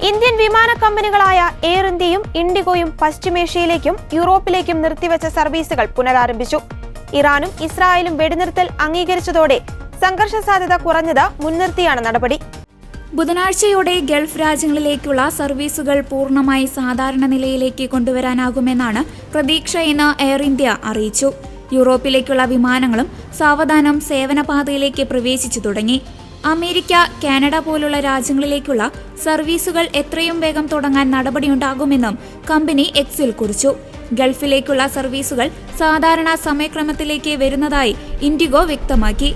Indian വിമാന കമ്പനികളായ air ഇന്ത്യയും ഇൻഡിഗോയും പശ്ചിമേഷ്യയിലേക്കും യൂറോപ്പിലേക്കും നിർത്തിവെച്ച സർവീസുകൾ പുനരാരംഭിച്ചു. ഇറാനും ഇസ്രായേലും വെടിനിർത്തൽ അംഗീകരിച്ചതോടെ സംഘർഷ സാധ്യത കുറഞ്ഞത് മുൻനിർത്തിയാണ് നടപടി. ബുധനാഴ്ചയോടെ ഗൾഫ് രാജ്യങ്ങളിലേക്കുള്ള സർവീസുകൾ പൂർണ്ണമായി സാധാരണ നിലയിലേക്ക് കൊണ്ടുവരാനാകുമെന്നാണ് പ്രതീക്ഷയെന്ന് എയർ ഇന്ത്യ അറിയിച്ചു. യൂറോപ്പിലേക്കുള്ള വിമാനങ്ങളും സാവധാനം സേവനപാതയിലേക്ക് പ്രവേശിച്ചു തുടങ്ങി. അമേരിക്ക, കാനഡ പോലുള്ള രാജ്യങ്ങളിലേക്കുള്ള സർവീസുകൾ എത്രയും വേഗം തുടങ്ങാൻ നടപടിയുണ്ടാകുമെന്നും കമ്പനി എക്സിൽ കുറിച്ചു. ഗൾഫിലേക്കുള്ള സർവീസുകൾ സാധാരണ സമയക്രമത്തിലേക്ക് വരുന്നതായി ഇൻഡിഗോ വ്യക്തമാക്കി.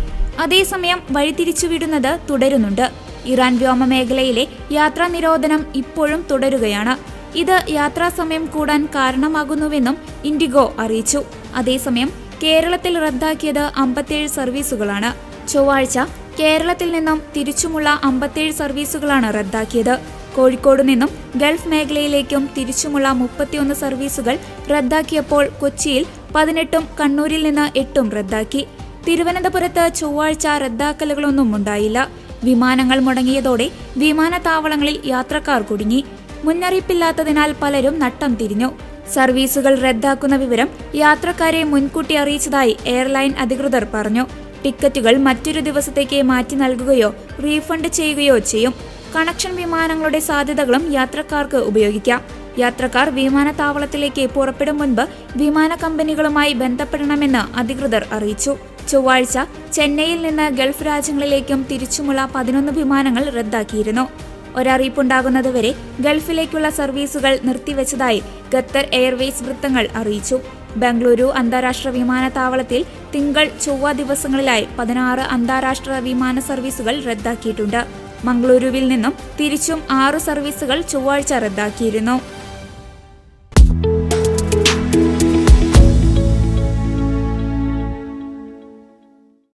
അതേസമയം വഴിതിരിച്ചുവിടുന്നത് തുടരുന്നുണ്ട്. ഇറാൻ വ്യോമമേഖലയിലെ യാത്രാ നിരോധനം ഇപ്പോഴും തുടരുകയാണ്. ഇത് യാത്രാസമയം കൂടാൻ കാരണമാകുന്നുവെന്നും ഇൻഡിഗോ അറിയിച്ചു. അതേസമയം കേരളത്തിൽ റദ്ദാക്കിയത് 57 സർവീസുകളാണ്. ചൊവ്വാഴ്ച കേരളത്തിൽ നിന്നും തിരിച്ചുമുള്ള 57 സർവീസുകളാണ് റദ്ദാക്കിയത്. കോഴിക്കോട് നിന്നും ഗൾഫ് മേഖലയിലേക്കും തിരിച്ചുമുള്ള 31 സർവീസുകൾ റദ്ദാക്കിയപ്പോൾ കൊച്ചിയിൽ 18ഉം കണ്ണൂരിൽ നിന്ന് 8ഉം റദ്ദാക്കി. തിരുവനന്തപുരത്ത് ചൊവ്വാഴ്ച റദ്ദാക്കലുകളൊന്നും ഉണ്ടായില്ല. വിമാനങ്ങൾ മുടങ്ങിയതോടെ വിമാനത്താവളങ്ങളിൽ യാത്രക്കാർ കുടുങ്ങി. മുന്നറിയിപ്പില്ലാത്തതിനാൽ പലരും നട്ടം തിരിഞ്ഞു. സർവീസുകൾ റദ്ദാക്കുന്ന വിവരം യാത്രക്കാരെ മുൻകൂട്ടി അറിയിച്ചതായി എയർലൈൻ അധികൃതർ പറഞ്ഞു. ടിക്കറ്റുകൾ മറ്റൊരു ദിവസത്തേക്ക് മാറ്റി നൽകുകയോ റീഫണ്ട് ചെയ്യുകയോ ചെയ്യും. കണക്ഷൻ വിമാനങ്ങളുടെ സാധ്യതകളും യാത്രക്കാർക്ക് ഉപയോഗിക്കാം. യാത്രക്കാർ വിമാനത്താവളത്തിലേക്ക് പുറപ്പെടും മുൻപ് വിമാന കമ്പനികളുമായി ബന്ധപ്പെടണമെന്ന് അധികൃതർ അറിയിച്ചു. ചൊവ്വാഴ്ച ചെന്നൈയിൽ നിന്ന് ഗൾഫ് രാജ്യങ്ങളിലേക്കും തിരിച്ചുമുള്ള 11 വിമാനങ്ങൾ റദ്ദാക്കിയിരുന്നു. ഒരറിയിപ്പുണ്ടാകുന്നതുവരെ ഗൾഫിലേക്കുള്ള സർവീസുകൾ നിർത്തിവെച്ചതായി ഖത്തർ എയർവേസ് വൃത്തങ്ങൾ അറിയിച്ചു. ബംഗളൂരു അന്താരാഷ്ട്ര വിമാനത്താവളത്തിൽ തിങ്കൾ, ചൊവ്വ ദിവസങ്ങളിലായി 16 അന്താരാഷ്ട്ര വിമാന സർവീസുകൾ റദ്ദാക്കിയിട്ടുണ്ട്. മംഗളൂരുവിൽ നിന്നും തിരിച്ചും 6 സർവീസുകൾ ചൊവ്വാഴ്ച റദ്ദാക്കിയിരുന്നു.